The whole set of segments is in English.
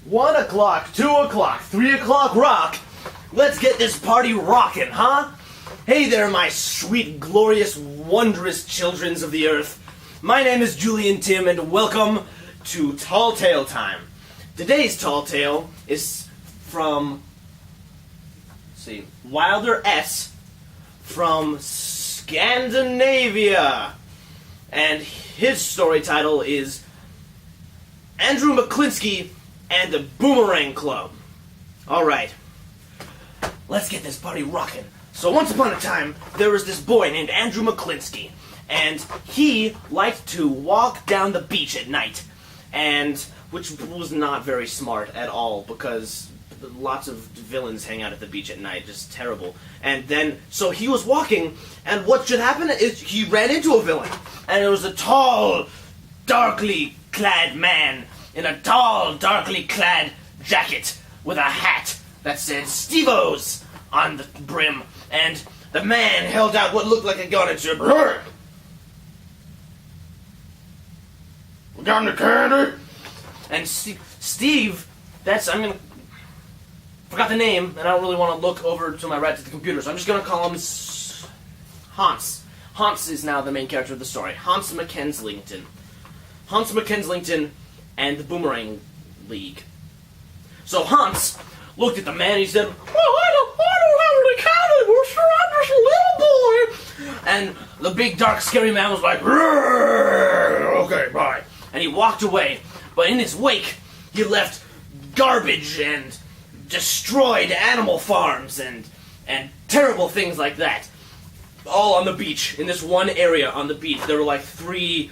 1 o'clock, 2 o'clock, 3 o'clock rock. Let's get this party rockin', huh? Hey there, my sweet, glorious, wondrous childrens of the earth. My name is Julian Tim, and welcome to Tall Tale Time. Today's Tall Tale is from, Wilder S. from Scandinavia. And his story title is Andrew McClinsky and the Boomerang Club. Alright, let's get this party rockin'. So once upon a time, there was this boy named Andrew McClinsky, and he liked to walk down the beach at night, and which was not very smart at all, because lots of villains hang out at the beach at night, just terrible. And then, so he was walking, and what should happen is he ran into a villain, and it was a tall, darkly clad man in a tall, darkly clad jacket with a hat that said Steve-O's on the brim, and the man held out what looked like a gun and said, "Hey, we got any candy?" And Steve, forgot the name, and I don't really want to look over to my right to the computer, so I'm just going to call him Hans. Hans is now the main character of the story. Hans McKenslington. Hans McKenslington and the Boomerang League. So Hans looked at the man and he said, "Well, I don't have any candy, mister. I'm just a little boy." And the big, dark, scary man was like, "Okay, bye." And he walked away. But in his wake, he left garbage and destroyed animal farms and terrible things like that. All on the beach, in this one area on the beach. There were like 3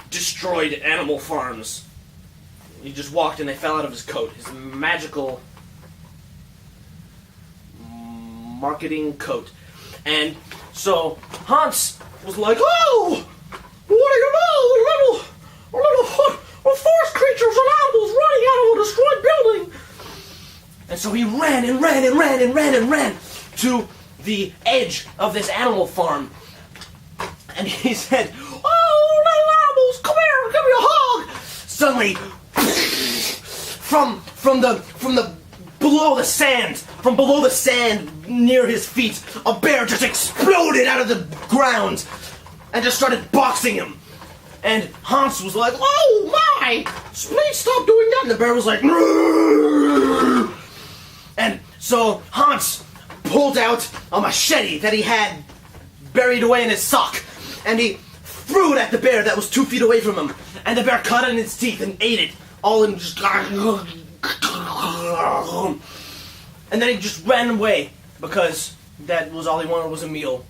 destroyed animal farms. He just walked and they fell out of his coat. His magical marketing coat. And so Hans was like, "Oh, what do you know? A little forest creatures and animals running out of a destroyed building." And so he ran and ran and ran and ran and ran to the edge of this animal farm. And he said, "Oh, little animals, come here, give me a hug." Suddenly, from below the sand near his feet, a bear just exploded out of the ground and just started boxing him. And Hans was like, "Oh my, please stop doing that." And the bear was like, "Rrr." And so Hans pulled out a machete that he had buried away in his sock, and he threw it at the bear that was 2 feet away from him. And the bear cut it in its teeth and ate it, all in just... And then he just ran away, because that was all he wanted was a meal.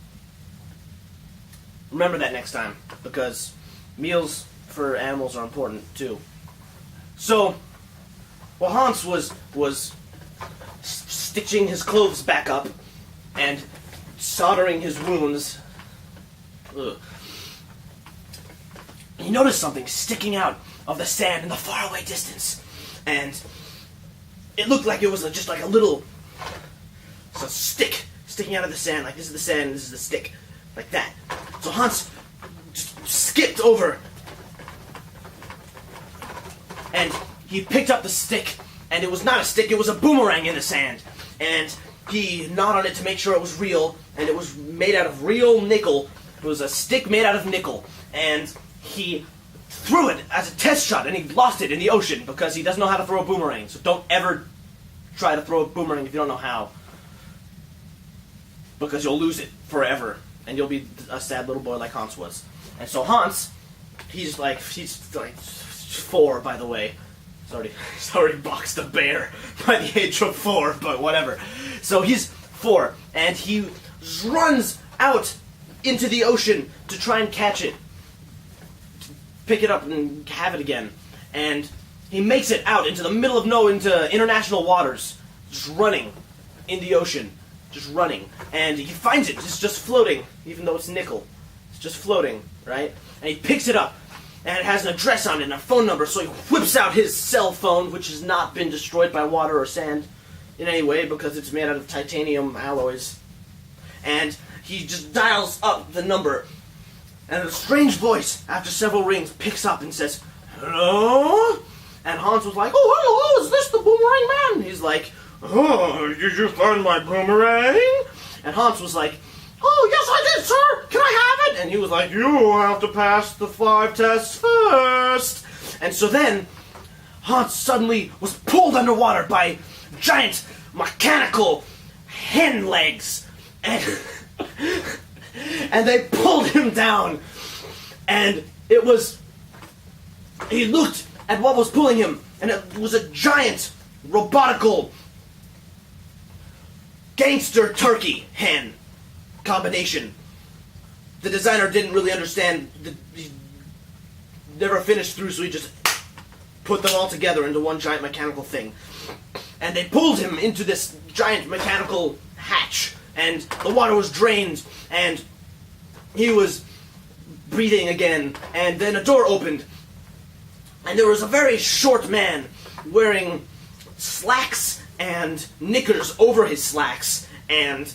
Remember that next time, because meals for animals are important, too. So, while Hans was stitching his clothes back up and soldering his wounds, he noticed something sticking out of the sand in the faraway distance. And it looked like it was just like a little stick sticking out of the sand. Like, this is the sand, this is the stick. Like that. So Hans just skipped over. And he picked up the stick. And it was not a stick, it was a boomerang in the sand. And he gnawed on it to make sure it was real. And it was made out of real nickel. It was a stick made out of nickel. And he threw it as a test shot, and he lost it in the ocean because he doesn't know how to throw a boomerang. So don't ever try to throw a boomerang if you don't know how, because you'll lose it forever, and you'll be a sad little boy like Hans was. And so Hans, he's like 4, by the way. He's already boxed a bear by the age of 4, but whatever. So he's 4, and he runs out into the ocean to try and catch it, pick it up and have it again. And he makes it out into the middle of into international waters, just running in the ocean, just running. And he finds it, it's just floating, even though it's nickel. It's just floating, right? And he picks it up, and it has an address on it and a phone number, so he whips out his cell phone, which has not been destroyed by water or sand in any way because it's made out of titanium alloys. And he just dials up the number, and a strange voice, after several rings, picks up and says, "Hello?" And Hans was like, "Oh, hello, is this the Boomerang boomerang man? He's like, oh, did you find my boomerang? And Hans was like, oh, yes, I did, sir. Can I have it? And he was like, you have to pass the 5 tests first. And so then, Hans suddenly was pulled underwater by giant mechanical hen legs. And, and they pulled him down. And it was... He looked at what was pulling him, and it was a giant, robotical, gangster turkey hen combination. The designer didn't really understand. He never finished through, so he just put them all together into one giant mechanical thing. And they pulled him into this giant mechanical hatch, and the water was drained, and he was breathing again, and then a door opened, and there was a very short man wearing slacks and knickers over his slacks, and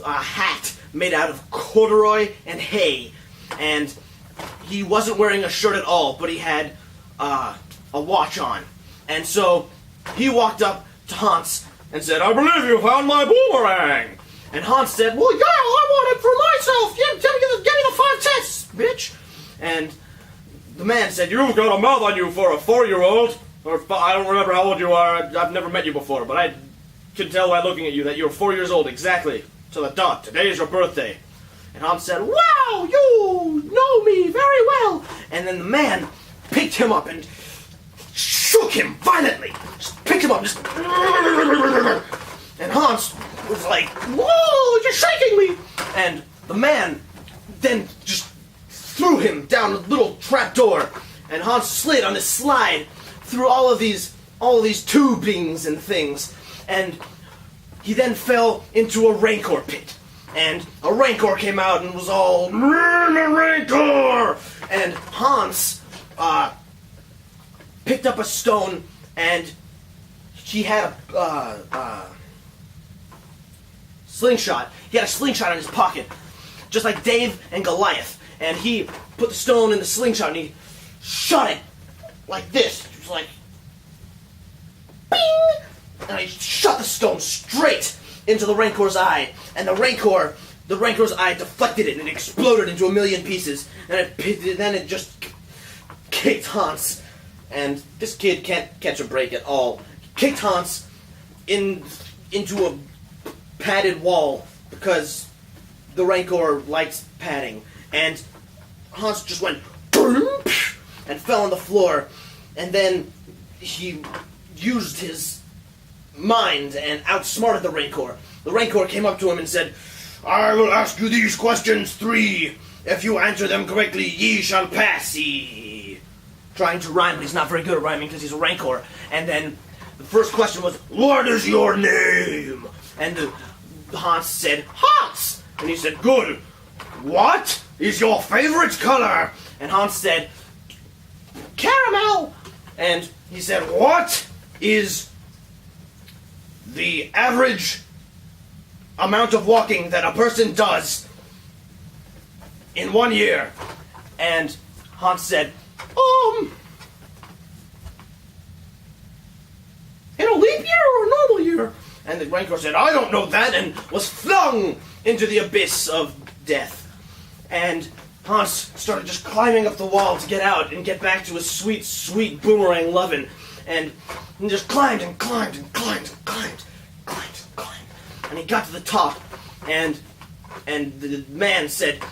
a hat made out of corduroy and hay, and he wasn't wearing a shirt at all, but he had a watch on. And so he walked up to Hans and said, I believe you found my boomerang. And Hans said, well, yeah, I want it for myself. Give me the 5 tests, bitch. And the man said, you've got a mouth on you for a 4-year-old. Or I don't remember how old you are. I've never met you before, but I can tell by looking at you that you're 4 years old exactly. To the dot. Today is your birthday. And Hans said, wow, you know me very well. And then the man picked him up and shook him violently. Just picked him up, just... And Hans was like, whoa, you're shaking me. And the man then just threw him down a little trap door. And Hans slid on his slide through all of these tubings and things. And he then fell into a rancor pit. And a rancor came out and was all, rancor! And Hans picked up a stone, and he had a slingshot. He had a slingshot in his pocket, just like Dave and Goliath. And he put the stone in the slingshot, and he shot it like this. It was like, bing! And he shot the stone straight into the Rancor's eye, and the Rancor's eye deflected it, and it exploded into a million pieces, and then it just kicked Hans, and this kid can't catch a break at all. Kicked Hans into a padded wall, because the Rancor likes padding, and Hans just went boom, and fell on the floor, and then he used his mind and outsmarted the Rancor. The Rancor came up to him and said, I will ask you these questions 3. If you answer them correctly, ye shall pass ye. Trying to rhyme, but he's not very good at rhyming because he's a Rancor. And then the first question was, what is your name? And Hans said, Hans! And he said, good. What is your favorite color? And Hans said, caramel. And he said, what is the average amount of walking that a person does in 1 year? And Hans said, in a leap year or a normal year? And the Rancor said, I don't know that, and was flung into the abyss of death. And Hans started just climbing up the wall to get out and get back to his sweet, sweet boomerang lovin'. And just climbed and climbed and climbed and climbed, climbed and climbed. And he got to the top, and the man said,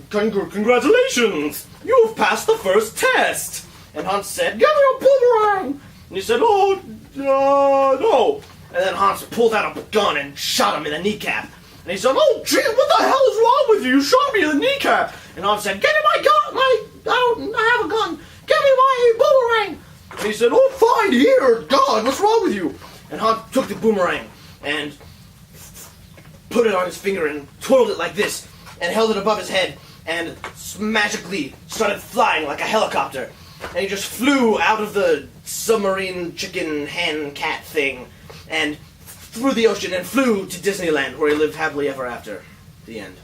congratulations, you've passed the first test. And Hans said, give me a boomerang. And he said, no. And then Hans pulled out a gun and shot him in the kneecap. And he said, oh, gee, what the hell is wrong with you? You shot me in the kneecap. And Hans said, give me my gun. I have a gun. Give me my boomerang. And he said, oh, fine, here. God, what's wrong with you? And Hans took the boomerang and put it on his finger and twirled it like this and held it above his head and magically started flying like a helicopter. And he just flew out of the submarine chicken hen cat thing and through the ocean and flew to Disneyland, where he lived happily ever after. The end.